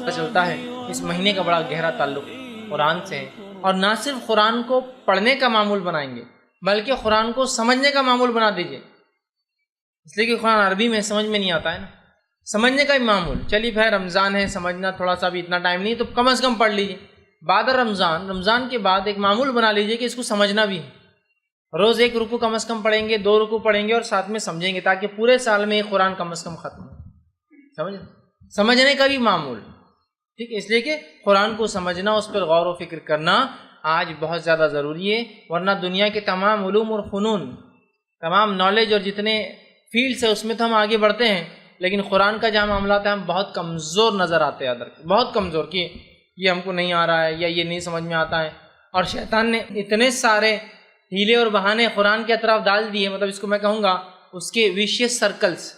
چلتا ہے اس مہینے کا بڑا گہرا تعلق قرآن سے ہے، اور نہ صرف قرآن کو پڑھنے کا معمول بنائیں گے بلکہ قرآن کو سمجھنے کا معمول بنا دیجئے، اس لیے کہ قرآن عربی میں سمجھ میں نہیں آتا ہے نا، سمجھنے کا بھی معمول۔ چلیے بھائی رمضان ہے، سمجھنا تھوڑا سا بھی اتنا ٹائم نہیں تو کم از کم پڑھ لیجئے، بعد رمضان کے بعد ایک معمول بنا لیجئے کہ اس کو سمجھنا بھی ہے، روز ایک رکوع کم از کم پڑھیں گے، 2 رکوع پڑھیں گے اور ساتھ میں سمجھیں گے، تاکہ پورے سال میں ایک قرآن کم از کم ختم ہو۔ سمجھنے کا بھی معمول، ٹھیک ہے، اس لیے کہ قرآن کو سمجھنا، اس پر غور و فکر کرنا آج بہت زیادہ ضروری ہے، ورنہ دنیا کے تمام علوم اور فنون، تمام نالج اور جتنے فیلڈس ہیں اس میں تو ہم آگے بڑھتے ہیں، لیکن قرآن کا جہاں معاملات ہیں ہم بہت کمزور نظر آتے ہیں، بہت کمزور، کہ یہ ہم کو نہیں آ رہا ہے یا یہ نہیں سمجھ میں آتا ہے۔ اور شیطان نے اتنے سارے ہیلے اور بہانے قرآن کے اطراف ڈال دیے، مطلب اس کو میں کہوں گا اس کے ویشیس سرکلز،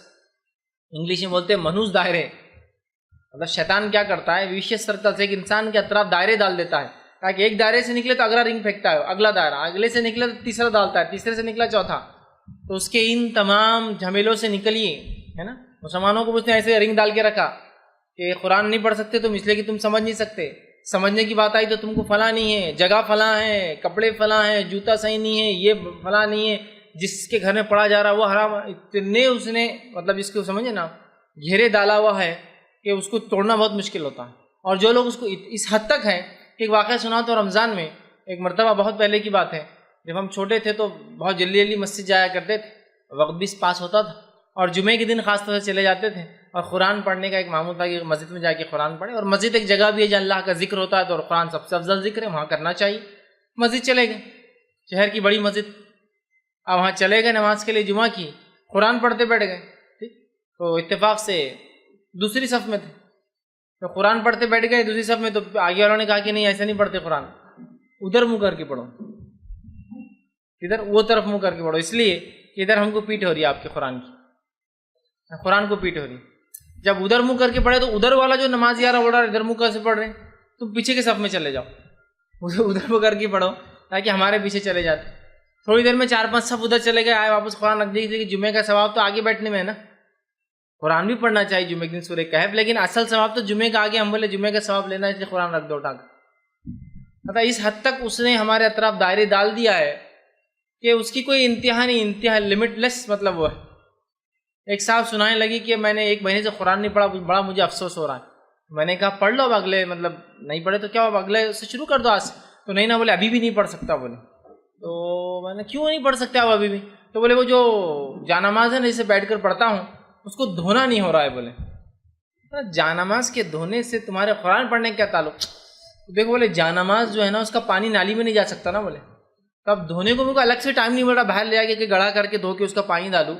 انگلش میں بولتے ہیں منحوس دائرے، مطلب شیطان کیا کرتا ہے، ویشیس سرکل سے ایک انسان کے اطراف دائرے ڈال دیتا ہے، تاکہ ایک دائرے سے نکلے تو اگلا رنگ پھینکتا ہے، اگلا دائرہ، اگلے سے نکلے تو تیسرا ڈالتا ہے، تیسرے سے نکلا چوتھا۔ تو اس کے ان تمام جھمیلوں سے نکلیے، ہے نا۔ مسلمانوں کو اس نے ایسے رنگ ڈال کے رکھا کہ قرآن نہیں پڑھ سکتے تم، اس لیے کہ تم سمجھ نہیں سکتے، سمجھنے کی بات آئی تو تم کو فلاں نہیں ہے، جگہ فلاں ہے، کپڑے فلاں ہے، جوتا صحیح نہیں ہے، یہ فلاں نہیں ہے، جس کے گھر میں پڑھا جا رہا وہ حرام، اتنے اس نے مطلب اس کو سمجھے نا گھیرے ڈالا ہوا ہے کہ اس کو توڑنا بہت مشکل ہوتا ہے۔ اور جو لوگ اس کو اس حد تک ہے کہ ایک واقعہ سنا تو رمضان میں ایک مرتبہ، بہت پہلے کی بات ہے، جب ہم چھوٹے تھے تو بہت جلدی جلدی مسجد جایا کرتے تھے، وقت بھی پاس ہوتا تھا، اور جمعے کے دن خاص طور سے چلے جاتے تھے، اور قرآن پڑھنے کا ایک معمول تھا کہ مسجد میں جا کے قرآن پڑھے، اور مسجد ایک جگہ بھی ہے جہاں اللہ کا ذکر ہوتا ہے، تو قرآن سب سے افضل ذکر ہے، وہاں کرنا چاہیے۔ مسجد چلے گئے، شہر کی بڑی مسجد، اب وہاں چلے گئے نماز کے لیے جمعہ کی، قرآن پڑھتے بیٹھ گئے، ٹھیک، تو اتفاق سے دوسری صف میں تھے، تو قرآن پڑھتے بیٹھ گئے دوسری صف میں، تو آگے والوں نے کہا کہ نہیں ایسے نہیں پڑھتے قرآن، ادھر منہ کر کے پڑھو، ادھر وہ طرف منہ کر کے پڑھو، اس لیے کہ ادھر ہم کو پیٹ ہو رہی ہے آپ کے قرآن کی، قرآن کو پیٹ ہو رہی ہے۔ جب ادھر منہ کر کے پڑھے تو ادھر والا جو نماز یارہ اڑ رہا ہے ادھر منہ کر سے پڑھ رہے ہیں، تو پیچھے کے صف میں چلے جاؤ، ادھر منہ کر کے پڑھو تاکہ ہمارے پیچھے چلے جاتے۔ تھوڑی دیر میں 4-5 صف ادھر چلے گئے، آئے واپس قرآن رکھ دیجیے کہ جمعے کا ثواب تو آگے بیٹھنے میں ہے نا، قرآن بھی پڑھنا چاہیے جمعے کے دن سورہ کہف، لیکن اصل ثواب تو جمعے کا آگے، ہم بولے جمعے کا ثواب لینا ہے اس لیے قرآن رکھ دو اٹھا کر۔ مطلب اس حد تک اس نے ہمارے اطراف دائرے ڈال دیا ہے کہ اس کی کوئی انتہا نہیں، انتہا لمٹ لیس، مطلب وہ ہے۔ ایک صاحب سنانے لگی کہ میں نے 1 مہینے سے قرآن نہیں پڑھا، بڑا مجھے افسوس ہو رہا ہے۔ میں نے کہا پڑھ لو اب اگلے، مطلب نہیں پڑھے تو کیا اب اگلے سے شروع کر دو آج سے۔ تو نہیں نا، بولے ابھی بھی نہیں پڑھ سکتا، بولے۔ تو میں نے کیوں نہیں پڑھ سکتے اب ابھی بھی؟ تو بولے وہ جو جانماز ہے نا جسے بیٹھ کر پڑھتا ہوں اس کو دھونا نہیں ہو رہا ہے، بولے۔ جانماز کے دھونے سے تمہارے قرآن پڑھنے کا کیا تعلق؟ دیکھو بولے جانماز جو ہے نا اس کا پانی نالی میں نہیں جا سکتا نا، بولے، تو اب دھونے کو میرے کو الگ سے ٹائم نہیں مل رہا، باہر لے آ کے گڑھا کر کے دھو کے اس کا پانی ڈالوں،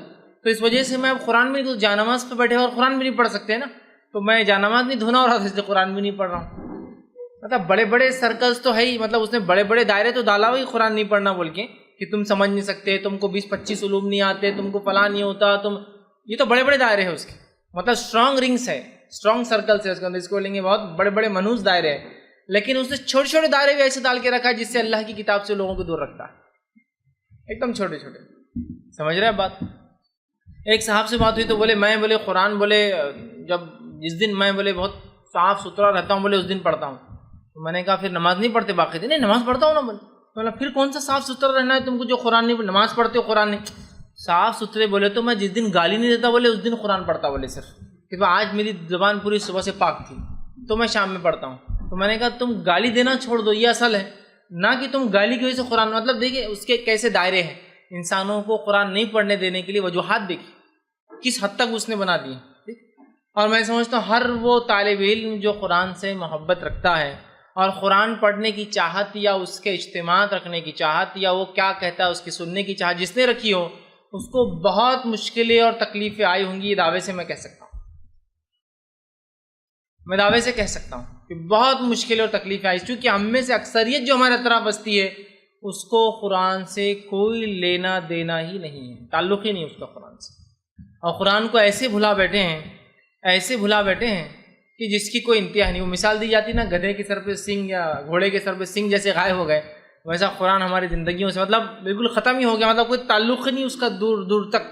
تو اس وجہ سے میں اب قرآن میں نہیں، جانماز پہ بیٹھے اور قرآن بھی نہیں پڑھ سکتے نا، تو میں جانماز نہیں دھونا ہو رہا تھا اس لیے قرآن بھی نہیں پڑھ رہا ہوں۔ مطلب بڑے بڑے سرکلز تو ہے ہی، مطلب اس نے بڑے بڑے دائرے تو ڈالا ہوئی قرآن نہیں پڑھنا بول کے، کہ تم سمجھ نہیں سکتے، تم کو 20-25 علوم نہیں آتے، تم کو فلاں نہیں ہوتا، تم، یہ تو بڑے بڑے دائرے ہیں اس کے، مطلب اسٹرانگ رنگس ہے، اسٹرانگ سرکلس ہے اس کے اندر، اس کو لیں گے بہت بڑے بڑے منحوس دائرے ہیں، لیکن اس نے چھوٹے چھوٹے دائرے بھی ایسے ڈال کے رکھا ہے جس سے اللہ کی کتاب سے لوگوں کو دور رکھتا ہے، ایک دم چھوٹے چھوٹے، سمجھ رہے ہیں بات؟ ایک صاحب سے بات ہوئی تو بولے میں، بولے قرآن، بولے جب جس دن میں، بولے بہت صاف ستھرا رہتا ہوں، بولے اس دن پڑھتا ہوں۔ تو میں نے کہا پھر نماز نہیں پڑھتے باقی دن؟ نہیں نماز پڑھتا ہوں نا، بولے پھر کون سا صاف ستھرا رہنا ہے تم کو جو قرآن نہیں، نماز پڑھتے ہو قرآن نہیں؟ صاف ستھرے بولے تو میں جس دن گالی نہیں دیتا بولے اس دن قرآن پڑھتا، بولے صرف کہ آج میری زبان پوری صبح سے پاک تھی تو میں شام میں پڑھتا ہوں۔ تو میں نے کہا تم گالی دینا چھوڑ دو، یہ اصل ہے، نہ کہ تم گالی کی وجہ سے قرآن، مطلب دیکھیے اس کے کیسے دائرے ہیں، انسانوں کو قرآن نہیں پڑھنے دینے کے لیے وجوہات دیکھیے کس حد تک اس نے بنا دی۔ اور میں سمجھتا ہوں ہر وہ طالب علم جو قرآن سے محبت رکھتا ہے اور قرآن پڑھنے کی چاہت یا اس کے اجتماعات رکھنے کی چاہت یا وہ کیا کہتا ہے اس کی سننے کی چاہت جس نے رکھی ہو، اس کو بہت مشکلیں اور تکلیفیں آئی ہوں گی، یہ دعوے سے میں کہہ سکتا ہوں، میں دعوے سے کہہ سکتا ہوں کہ بہت مشکلیں اور تکلیفیں آئی، چونکہ ہم میں سے اکثریت جو ہمارے اطراف بستی ہے اس کو قرآن سے کوئی لینا دینا ہی نہیں ہے، تعلق ہی نہیں اس کا قرآن سے، اور قرآن کو ایسے بھلا بیٹھے ہیں، ایسے بھلا بیٹھے ہیں کہ جس کی کوئی انتہا نہیں۔ وہ مثال دی جاتی نا، گدھے کے سر پہ سنگ یا گھوڑے کے سر پہ سنگ جیسے غائب ہو گئے، ویسا قرآن ہماری زندگیوں سے مطلب بالکل ختم ہی ہو گیا، مطلب کوئی تعلق ہی نہیں اس کا دور دور تک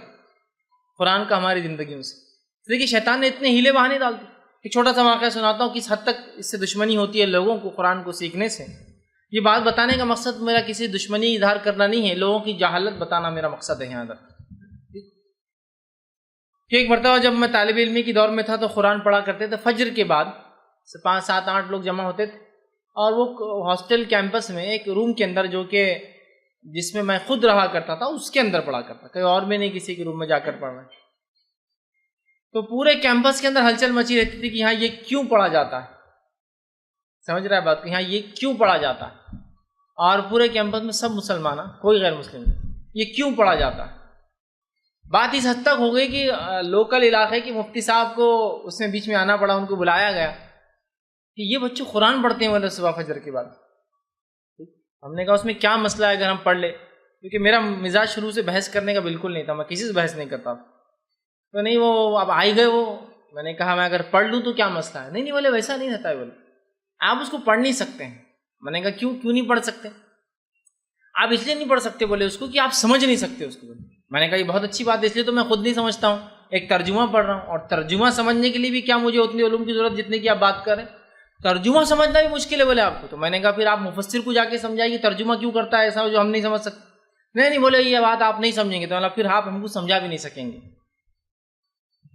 قرآن کا ہماری زندگیوں سے۔ دیکھیے شیطان نے اتنے ہیلے بہانے ڈال دی. ایک چھوٹا سا واقعہ سناتا ہوں کس حد تک اس سے دشمنی ہوتی ہے لوگوں کو قرآن کو سیکھنے سے. یہ بات بتانے کا مقصد میرا کسی دشمنی اظہار کرنا نہیں ہے، لوگوں کی جہالت بتانا میرا مقصد ہے یہاں پر. کہ ایک مرتبہ جب میں طالب علمی کی دور میں تھا تو قرآن پڑھا کرتے تھے. فجر کے بعد 5 7 8 لوگ جمع ہوتے تھے، اور وہ ہاسٹل کیمپس میں ایک روم کے اندر جو کہ جس میں میں خود رہا کرتا تھا اس کے اندر پڑھا کرتا، کہیں اور میں نہیں کسی کے روم میں جا کر پڑھ رہا. تو پورے کیمپس کے اندر ہلچل مچی رہتی تھی کہ یہاں یہ کیوں پڑھا جاتا ہے. سمجھ رہا ہے بات کہ یہاں یہ کیوں پڑھا جاتا ہے؟ اور پورے کیمپس میں سب مسلمان ہیں، کوئی غیر مسلم نہیں. یہ کیوں پڑھا جاتا ہے؟ بات اس حد تک ہو گئی کہ لوکل علاقے کے مفتی صاحب کو اس میں بیچ میں آنا پڑا، ان کو بلایا گیا کہ یہ بچے قرآن پڑھتے ہیں مطلب صبح فجر کے بعد. ہم نے کہا اس میں کیا مسئلہ ہے اگر ہم پڑھ لیں، کیونکہ میرا مزاج شروع سے بحث کرنے کا بالکل نہیں تھا، میں کسی سے بحث نہیں کرتا. تو نہیں وہ اب آئی گئے وہ، میں نے کہا میں اگر پڑھ لوں تو کیا مسئلہ ہے؟ نہیں بولے ویسا نہیں رہتا ہے، بولے آپ اس کو پڑھ نہیں سکتے ہیں. میں نے کہا کیوں نہیں پڑھ سکتے؟ آپ اس لیے نہیں پڑھ سکتے بولے اس کو کہ آپ سمجھ نہیں سکتے اس کو. میں نے کہا یہ بہت اچھی بات ہے، اس لیے تو میں خود نہیں سمجھتا ہوں، ایک ترجمہ پڑھ رہا ہوں، اور ترجمہ سمجھنے کے لیے بھی کیا مجھے اتنی علوم کی ضرورت جتنے کی آپ بات کر رہے ہیں. ترجمہ سمجھنا بھی مشکل ہے بولے آپ کو. تو میں نے کہا پھر آپ مفسر کو جا کے سمجھائیے ترجمہ کیوں کرتا ہے ایسا جو ہم نہیں سمجھ سکتے. نہیں بولے یہ بات آپ نہیں سمجھیں گے تو پھر آپ ہم کو سمجھا بھی نہیں سکیں گے.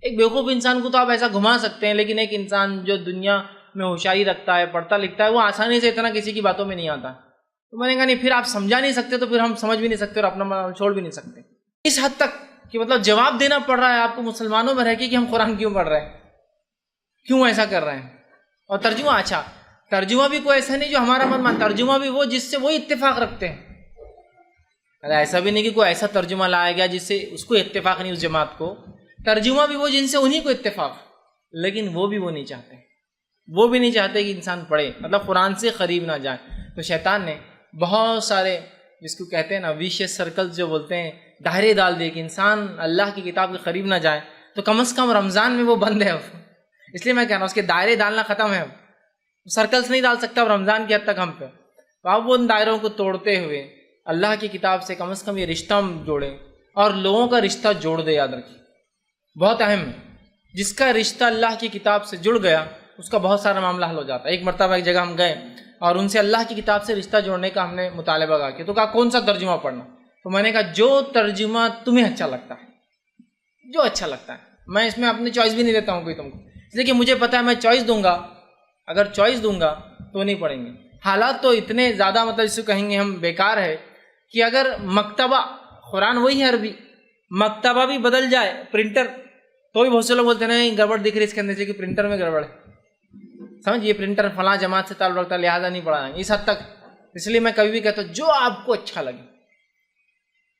ایک بیوقوف انسان کو تو آپ ایسا گھما سکتے ہیں، لیکن ایک انسان جو دنیا میں ہوشیاری رکھتا ہے، پڑھتا لکھتا ہے، وہ آسانی سے اتنا کسی کی باتوں میں نہیں آتا. تو میں نے کہا نہیں پھر آپ سمجھا نہیں سکتے تو پھر ہم سمجھ بھی نہیں سکتے اور اپنا چھوڑ بھی نہیں سکتے. اس حد تک کہ مطلب جواب دینا پڑ رہا ہے آپ کو مسلمانوں میں رہ کے کہ ہم قرآن کیوں پڑھ رہے ہیں، کیوں ایسا کر رہے ہیں. اور ترجمہ، اچھا ترجمہ بھی کوئی ایسا نہیں جو ہمارا من مان، ترجمہ بھی وہ جس سے وہ اتفاق رکھتے ہیں. ایسا بھی نہیں کہ کوئی ایسا ترجمہ لایا گیا جس سے اس کو اتفاق نہیں اس جماعت کو. ترجمہ بھی وہ جن سے انہی کو اتفاق، لیکن وہ نہیں چاہتے، وہ بھی نہیں چاہتے کہ انسان پڑھے، مطلب قرآن سے قریب نہ جائے. تو شیطان نے بہت سارے جس کو کہتے ہیں نا ویشیس سرکلز جو بولتے ہیں، دائرے ڈال دیے کہ انسان اللہ کی کتاب کے قریب نہ جائے. تو کم از کم رمضان میں وہ بند ہے. اس لیے میں کہہ رہا ہوں اس کے دائرے ڈالنا ختم ہے. سرکلز نہیں ڈال سکتا رمضان کی حد تک ہم پہ. تو آپ وہ ان دائروں کو توڑتے ہوئے اللہ کی کتاب سے کم از کم یہ رشتہ جوڑیں، اور لوگوں کا رشتہ جوڑ دے. یاد رکھیے بہت اہم ہے، جس کا رشتہ اللہ کی کتاب سے جڑ گیا اس کا بہت سارا معاملہ حل ہو جاتا ہے. ایک مرتبہ ایک جگہ ہم گئے اور ان سے اللہ کی کتاب سے رشتہ جوڑنے کا ہم نے مطالبہ کیا. تو کہا کون سا ترجمہ پڑھنا؟ تو میں نے کہا جو ترجمہ تمہیں اچھا لگتا ہے، جو اچھا لگتا ہے. میں اس میں اپنی چوائس بھی نہیں دیتا ہوں کوئی تم کو، اس لیے کہ مجھے پتا ہے میں چوائس دوں گا، اگر چوائس دوں گا تو نہیں پڑھیں گے. حالات تو اتنے زیادہ مطلب اس کو کہیں گے ہم بیکار ہے کہ اگر مکتبہ قرآن وہی ہے عربی، مکتبہ بھی بدل جائے، پرنٹر، تو بھی بہت سے لوگ بولتے ہیں نہیں گڑبڑ دکھ رہی اس کے اندر سے کہ پرنٹر میں گڑبڑ ہے. سمجھ یہ پرنٹر فلاں جماعت سے تعلق رکھتا ہے لہٰذا نہیں پڑھائیں گے، اس حد تک. اس لیے میں کبھی بھی کہتا ہوں جو آپ کو اچھا لگے.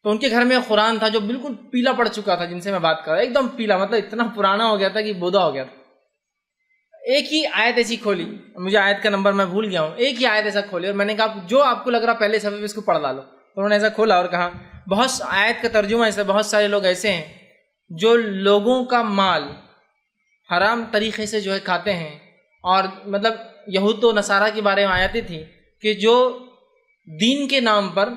تو ان کے گھر میں قرآن تھا جو بالکل پیلا پڑ چکا تھا، جن سے میں بات کر رہا، ایک دم پیلا، مطلب اتنا پرانا ہو گیا تھا کہ بودا ہو گیا تھا. ایک ہی آیت ایسی کھولی، مجھے آیت کا نمبر میں بھول گیا ہوں، ایک ہی آیت ایسا کھولی اور میں نے کہا جو آپ کو لگ رہا پہلے صفحے پہ اس کو پڑھ ڈالو. تو انہوں نے ایسا کھولا اور کہا بہت آیت کا ترجمہ ایسا، بہت سارے لوگ ایسے ہیں جو لوگوں کا مال حرام طریقے سے جو ہے کھاتے ہیں. اور مطلب یہود و نصارہ کے بارے میں آیتیں تھی کہ جو دین کے نام پر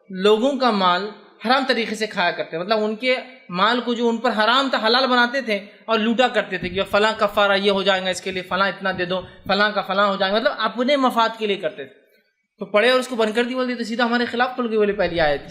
لوگوں کا مال حرام طریقے سے کھایا کرتے، مطلب ان کے مال کو جو ان پر حرام تھا حلال بناتے تھے اور لوٹا کرتے تھے کہ فلاں کفارہ یہ ہو جائے گا، اس کے لیے فلاں اتنا دے دو، فلاں کا فلاں ہو جائے گا، مطلب اپنے مفاد کے لیے کرتے تھے. تو پڑھے اور اس کو بند کر دی، بولتے تو سیدھا ہمارے خلاف کھل گئی بولے پہلی آیت.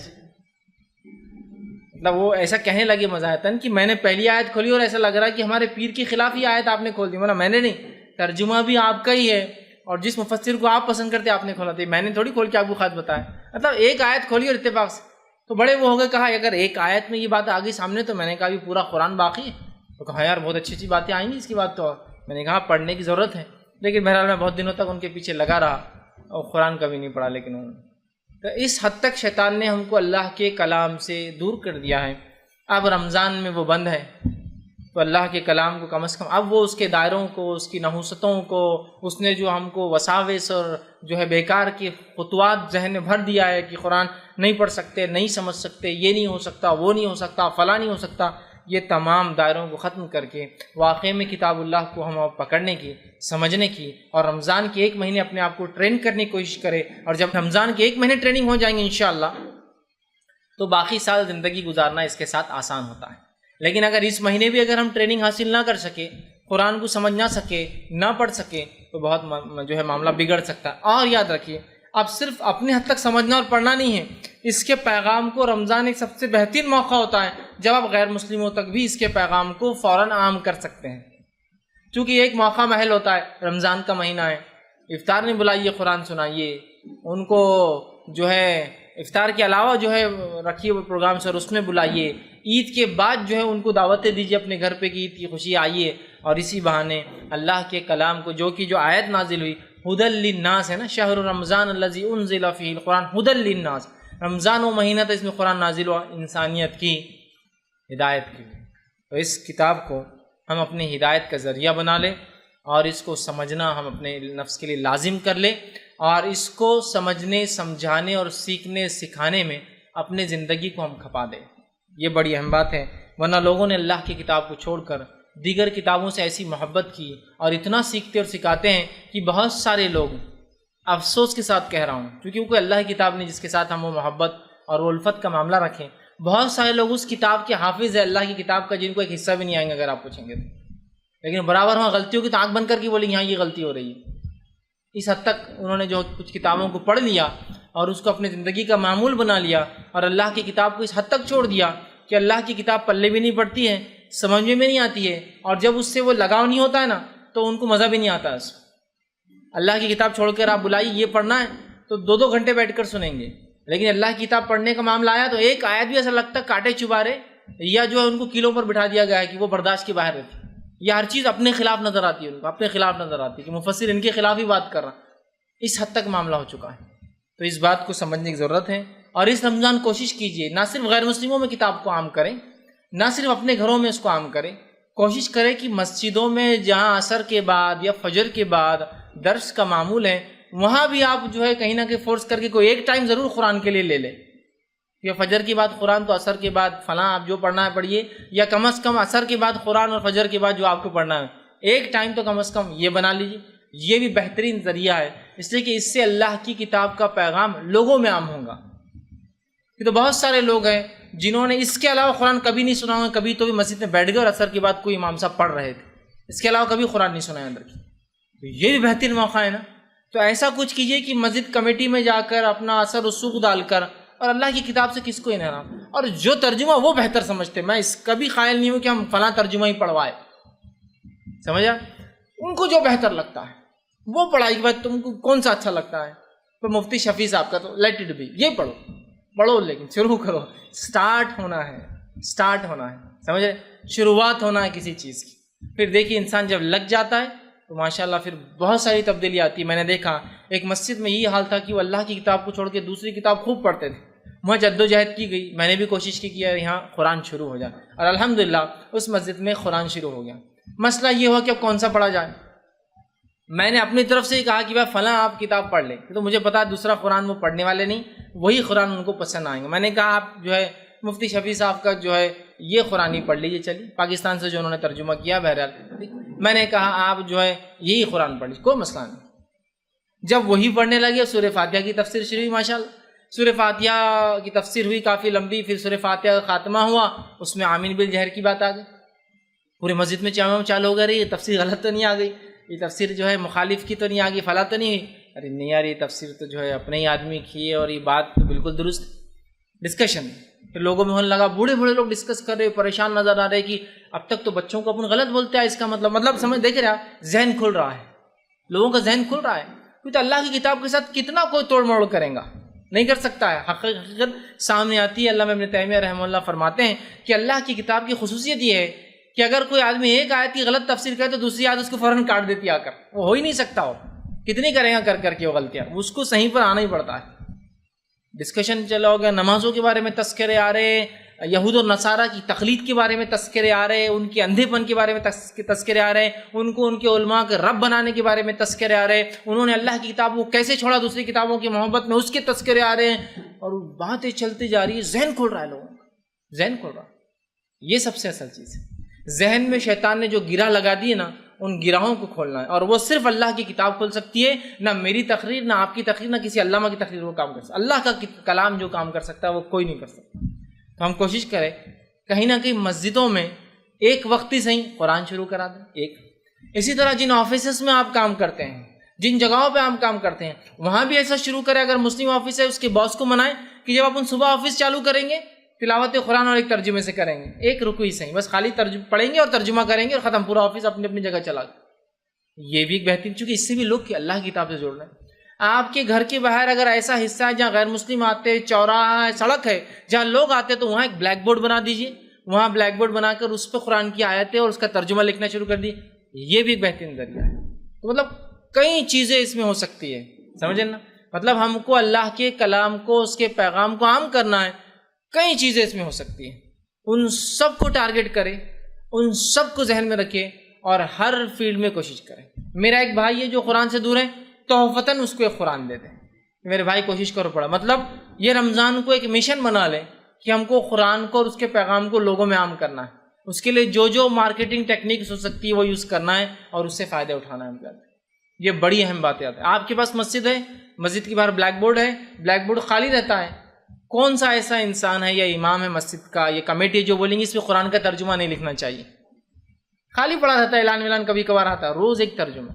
مطلب وہ ایسا کہنے لگے مزاحتاً کہ میں نے پہلی آیت کھولی اور ایسا لگ رہا ہے کہ ہمارے پیر کے خلاف ہی آیت آپ نے کھول دی. مطلب میں نے نہیں، ترجمہ بھی آپ کا ہی ہے اور جس مفسر کو آپ پسند کرتے آپ نے کھولا تھا، میں نے تھوڑی کھول کے آپ کو خط بتایا. مطلب ایک آیت کھولی اور اتفاق سے تو بڑے وہ ہو گئے. کہا اگر ایک آیت میں یہ بات آ گئی سامنے تو میں نے کہا یہ پورا قرآن باقی ہے. تو کہا یار بہت اچھی اچھی باتیں آئیں گی اس کی بات. تو میں نے کہا پڑھنے کی ضرورت ہے. لیکن بہرحال میں بہت دنوں تک ان کے پیچھے لگا رہا اور قرآن کبھی نہیں پڑھا. لیکن تو اس حد تک شیطان نے ہم کو اللہ کے کلام سے دور کر دیا ہے. اب رمضان میں وہ بند ہے تو اللہ کے کلام کو کم از کم اب وہ اس کے دائروں کو، اس کی نحوستوں کو، اس نے جو ہم کو وساوس اور جو ہے بیکار کی خطوات ذہن میں بھر دیا ہے کہ قرآن نہیں پڑھ سکتے، نہیں سمجھ سکتے، یہ نہیں ہو سکتا، وہ نہیں ہو سکتا، فلاں نہیں ہو سکتا، یہ تمام دائروں کو ختم کر کے واقعے میں کتاب اللہ کو ہم پکڑنے کی، سمجھنے کی، اور رمضان کے 1 مہینے اپنے آپ کو ٹرین کرنے کی کوشش کرے. اور جب رمضان کے 1 مہینے ٹریننگ ہو جائیں گے انشاءاللہ تو باقی سال زندگی گزارنا اس کے ساتھ آسان ہوتا ہے. لیکن اگر اس مہینے بھی اگر ہم ٹریننگ حاصل نہ کر سکے، قرآن کو سمجھ نہ سکے، نہ پڑھ سکے، تو بہت جو ہے معاملہ بگڑ سکتا ہے۔ اور یاد رکھیے، اب صرف اپنے حد تک سمجھنا اور پڑھنا نہیں ہے، اس کے پیغام کو، رمضان ایک سب سے بہترین موقع ہوتا ہے جب آپ غیر مسلموں تک بھی اس کے پیغام کو فوراً عام کر سکتے ہیں، چونکہ یہ ایک موقع محل ہوتا ہے، رمضان کا مہینہ ہے، افطار میں بلائیے، قرآن سنائیے ان کو، جو ہے افطار کے علاوہ جو ہے رکھیے وہ پروگرام سر، اس میں بلائیے، عید کے بعد جو ہے ان کو دعوتیں دیجیے اپنے گھر پہ کہ عید کی خوشی آئیے، اور اسی بہانے اللہ کے کلام کو، جو آیت نازل ہوئی ہدی للناس ہے نا، شہر رمضان الذی انزل فیہ القرآن ہدی للناس، رمضان و مہینہ تھا، اس میں قرآن نازل ہوا انسانیت کی ہدایت کی۔ تو اس کتاب کو ہم اپنی ہدایت کا ذریعہ بنا لیں، اور اس کو سمجھنا ہم اپنے نفس کے لیے لازم کر لیں، اور اس کو سمجھنے، سمجھانے اور سیکھنے سکھانے میں اپنے زندگی کو ہم کھپا دیں۔ یہ بڑی اہم بات ہے، ورنہ لوگوں نے اللہ کی کتاب کو چھوڑ کر دیگر کتابوں سے ایسی محبت کی اور اتنا سیکھتے اور سکھاتے ہیں کہ بہت سارے لوگ، افسوس کے ساتھ کہہ رہا ہوں کیونکہ وہ کوئی اللہ کی کتاب نہیں جس کے ساتھ ہم وہ محبت اور وہ الفت کا معاملہ رکھیں، بہت سارے لوگ اس کتاب کے حافظ ہیں اللہ کی کتاب کا، جن کو ایک حصہ بھی نہیں آئیں گے اگر آپ پوچھیں گے تو، لیکن برابر وہاں غلطیوں کی تو آنکھ بند کر کے بولیں یہاں یہ غلطی ہو رہی ہے۔ اس حد تک انہوں نے جو کچھ کتابوں کو پڑھ لیا اور اس کو اپنی زندگی کا معمول بنا لیا، اور اللہ کی کتاب کو اس حد تک چھوڑ دیا کہ اللہ کی کتاب پلے بھی نہیں پڑتی ہے، سمجھ میں نہیں آتی ہے، اور جب اس سے وہ لگاؤ نہیں ہوتا ہے نا تو ان کو مزہ بھی نہیں آتا ہے اس کو۔ اللہ کی کتاب چھوڑ کر آپ بلائی یہ پڑھنا ہے تو 2 گھنٹے بیٹھ کر سنیں گے، لیکن اللہ کی کتاب پڑھنے کا معاملہ آیا تو ایک آیت بھی ایسا لگتا ہے کانٹے چبھا رہے، یا جو ہے ان کو کیلوں پر بٹھا دیا گیا ہے کہ وہ برداشت کے باہر رہتی، یہ ہر چیز اپنے خلاف نظر آتی ہے، ان کو اپنے خلاف نظر آتی ہے کہ مفسر ان کے خلاف ہی بات کر رہا، اس حد تک معاملہ ہو چکا ہے۔ تو اس بات کو سمجھنے کی ضرورت ہے، اور اس رمضان کوشش کیجیے نہ صرف غیر مسلموں میں کتاب کو عام کریں، نہ صرف اپنے گھروں میں اس کو عام کریں، کوشش کریں کہ مسجدوں میں جہاں عصر کے بعد یا فجر کے بعد درس کا معمول ہے، وہاں بھی آپ جو ہے کہیں نہ کہیں فورس کر کے کوئی ایک ٹائم ضرور قرآن کے لیے لے لیں، یا فجر کے بعد قرآن تو عصر کے بعد فلاں آپ جو پڑھنا ہے پڑھیے، یا کم از کم عصر کے بعد قرآن اور فجر کے بعد جو آپ کو پڑھنا ہے ایک ٹائم تو کم از کم یہ بنا لیجیے۔ یہ بھی بہترین ذریعہ ہے، اس لیے کہ اس سے اللہ کی کتاب کا پیغام لوگوں میں عام ہوگا۔ یہ تو بہت سارے لوگ ہیں جنہوں نے اس کے علاوہ قرآن کبھی نہیں سنا ہوگا، کبھی تو بھی مسجد میں بیٹھ گئے اور عصر کے بعد کوئی امام صاحب پڑھ رہے تھے، اس کے علاوہ کبھی قرآن نہیں سنا ہے اندر کی، تو یہ بھی بہترین موقع ہے نا۔ تو ایسا کچھ کیجئے کہ مسجد کمیٹی میں جا کر اپنا اثر رسوخ ڈال کر، اور اللہ کی کتاب سے کس کو انحراف، اور جو ترجمہ وہ بہتر سمجھتے، میں اس کا بھی قائل نہیں ہوں کہ ہم فلاں ترجمہ ہی پڑھوائے، سمجھا، ان کو جو بہتر لگتا ہے وہ پڑھائی کے بعد تم کو کون سا اچھا لگتا ہے، تو مفتی شفیع صاحب کا تو لیٹ اٹ بی، یہ پڑھو لیکن شروع کرو، سٹارٹ ہونا ہے، سمجھ رہے، شروعات ہونا ہے کسی چیز کی، پھر دیکھیے انسان جب لگ جاتا ہے تو ماشاءاللہ پھر بہت ساری تبدیلی آتی ہے۔ میں نے دیکھا ایک مسجد میں یہ حال تھا کہ وہ اللہ کی کتاب کو چھوڑ کے دوسری کتاب خوب پڑھتے تھے، وہاں جدوجہد کی گئی، میں نے بھی کوشش کی کہ یہاں قرآن شروع ہو جائے، اور الحمدللہ اس مسجد میں قرآن شروع ہو گیا۔ مسئلہ یہ ہوا کہ اب کون سا پڑھا جائے، میں نے اپنی طرف سے ہی کہا کہ بھائی فلاں آپ کتاب پڑھ لیں، تو مجھے پتا دوسرا قرآن وہ پڑھنے والے نہیں، وہی قرآن ان کو پسند آئیں گے۔ میں نے کہا آپ جو ہے مفتی شفیع صاحب کا جو ہے یہ قرآن ہی پڑھ لیجیے، چلیے پاکستان سے جو انہوں نے ترجمہ کیا، بہرحال میں نے کہا آپ جو ہے یہی قرآن پڑھ لیجیے، کوئی مسئلہ نہیں۔ جب وہی پڑھنے لگے سورہ فاتحہ کی تفسیر شروع ہوئی، ماشاءاللہ سورہ فاتحہ کی تفسیر ہوئی کافی لمبی، پھر سورہ فاتحہ کا خاتمہ ہوا، اس میں آمین بالجہر کی بات آ گئی، پورے مسجد میں چالو ہو گئی، یہ تفسیر غلط تو نہیں آ گئی، یہ تفسیر جو ہے مخالف کی تو نہیں آگی، فلاں تو نہیں ہوئی، ارے نہیں یار یہ تفسیر تو جو ہے اپنے ہی آدمی کی ہے اور یہ بات بالکل درست۔ ڈسکشن پھر لوگوں میں ہونے لگا، بوڑھے لوگ ڈسکس کر رہے، پریشان نظر آ رہے کہ اب تک تو بچوں کو اپن غلط بولتے ہیں، اس کا مطلب سمجھ دیکھ رہے ہیں، ذہن کھل رہا ہے، لوگوں کا ذہن کھل رہا ہے، کیونکہ اللہ کی کتاب کے ساتھ کتنا کوئی توڑ موڑ کرے گا، نہیں کر سکتا ہے، حقیقت سامنے آتی ہے۔ علامہ ابن تیمیہ رحمہ اللہ فرماتے ہیں کہ اللہ کی کتاب کی خصوصیت یہ ہے کہ اگر کوئی آدمی ایک آیت کی غلط تفسیر کرے تو دوسری آیت اس کو فوراً کاٹ دیتی آ کر، وہ ہو ہی نہیں سکتا، ہو کتنی کرے گا کر کے وہ غلطیاں، اس کو صحیح پر آنا ہی پڑتا ہے۔ ڈسکشن چلا ہو گیا، نمازوں کے بارے میں تذکرے آ رہے، یہود و نصارہ کی تقلید کے بارے میں تذکرے آ رہے، ان کے اندھے پن کے بارے میں تذکرے آ رہے، ان کو ان کے علماء کے رب بنانے کے بارے میں تذکرے آ رہے، انہوں نے اللہ کی کتاب کو کیسے چھوڑا دوسری کتابوں کی محبت میں، اس کے تذکرے آ رہے ہیں، اور باتیں چلتی جا رہی ہے، ذہن کھل رہا ہے لوگوں کا، ذہن کھل رہا ہے۔ یہ سب سے اصل چیز ہے، ذہن میں شیطان نے جو گرہ لگا دی ہے نا، ان گراہوں کو کھولنا ہے، اور وہ صرف اللہ کی کتاب کھول سکتی ہے، نہ میری تقریر، نہ آپ کی تقریر، نہ کسی علامہ کی تقریر وہ کام کر سکتا، اللہ کا کلام جو کام کر سکتا ہے وہ کوئی نہیں کر سکتا۔ تو ہم کوشش کریں کہیں نہ کہیں مسجدوں میں ایک وقت ہی صحیح قرآن شروع کرا دیں ایک. اسی طرح جن آفیسز میں آپ کام کرتے ہیں، جن جگہوں پہ آپ کام کرتے ہیں، وہاں بھی ایسا شروع کریں. اگر مسلم آفس ہے اس کے باس کو منائیں کہ جب آپ صبح آفس چالو کریں گے تلاوت قرآن اور ایک ترجمے سے کریں گے، ایک رکوع ہی صحیح، بس خالی پڑھیں گے اور ترجمہ کریں گے اور ختم، پورا آفس اپنی اپنی جگہ چلا گیا. یہ بھی ایک بہترین، چونکہ اس سے بھی لوگ کہ اللہ کی کتاب سے جوڑ رہے ہیں. آپ کے گھر کے باہر اگر ایسا حصہ ہے جہاں غیر مسلم آتے، چوراہا ہے، سڑک ہے جہاں لوگ آتے، تو وہاں ایک بلیک بورڈ بنا دیجیے. وہاں بلیک بورڈ بنا کر اس پہ قرآن کی آیتیں اور اس کا ترجمہ لکھنا شروع کر دیے. یہ بھی ایک بہترین ذریعہ ہے. تو مطلب کئی چیزیں اس میں ہو سکتی ہے، سمجھیں نا. مطلب ہم کو اللہ کے کلام کو، اس کے پیغام کو عام کرنا ہے. کئی چیزیں اس میں ہو سکتی ہیں، ان سب کو ٹارگٹ کریں، ان سب کو ذہن میں رکھیں اور ہر فیلڈ میں کوشش کریں. میرا ایک بھائی ہے جو قرآن سے دور ہے، تحفتاً اس کو ایک قرآن دے دیں. میرے بھائی کوشش کرو پڑھا. مطلب یہ رمضان کو ایک مشن بنا لیں کہ ہم کو قرآن کو اور اس کے پیغام کو لوگوں میں عام کرنا ہے. اس کے لیے جو جو مارکیٹنگ ٹیکنیکس ہو سکتی ہے وہ یوز کرنا ہے اور اس سے فائدہ اٹھانا ہے. یہ بڑی اہم باتیں آتی ہیں. آپ کے پاس مسجد ہے، مسجد کے باہر بلیک بورڈ ہے، بلیک بورڈ خالی رہتا ہے. کون سا ایسا انسان ہے یا امام ہے مسجد کا یا کمیٹی جو بولیں گے اس پہ قرآن کا ترجمہ نہیں لکھنا چاہیے؟ خالی پڑا رہتا ہے، اعلان ویلان کبھی کبھار آتا ہے، روز ایک ترجمہ.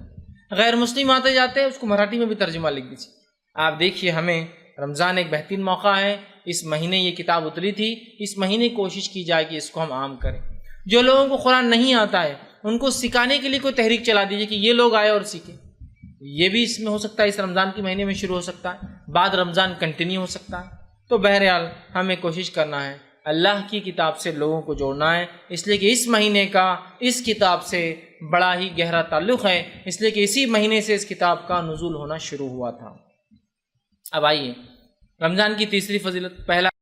غیر مسلم آتے جاتے ہیں اس کو مراٹھی میں بھی ترجمہ لکھ دیجیے. آپ دیکھیے، ہمیں رمضان ایک بہترین موقع ہے. اس مہینے یہ کتاب اتری تھی، اس مہینے کوشش کی جائے کہ اس کو ہم عام کریں. جو لوگوں کو قرآن نہیں آتا ہے ان کو سکھانے کے لیے کوئی تحریک چلا دیجیے کہ یہ لوگ آئے اور سیکھیں. یہ بھی اس میں ہو سکتا ہے، اس رمضان کے مہینے میں شروع ہو سکتا ہے، بعد رمضان کنٹینیو ہو سکتا ہے. تو بہرحال ہمیں کوشش کرنا ہے اللہ کی کتاب سے لوگوں کو جوڑنا ہے. اس لیے کہ اس مہینے کا اس کتاب سے بڑا ہی گہرا تعلق ہے، اس لیے کہ اسی مہینے سے اس کتاب کا نزول ہونا شروع ہوا تھا. اب آئیے رمضان کی تیسری فضیلت. پہلا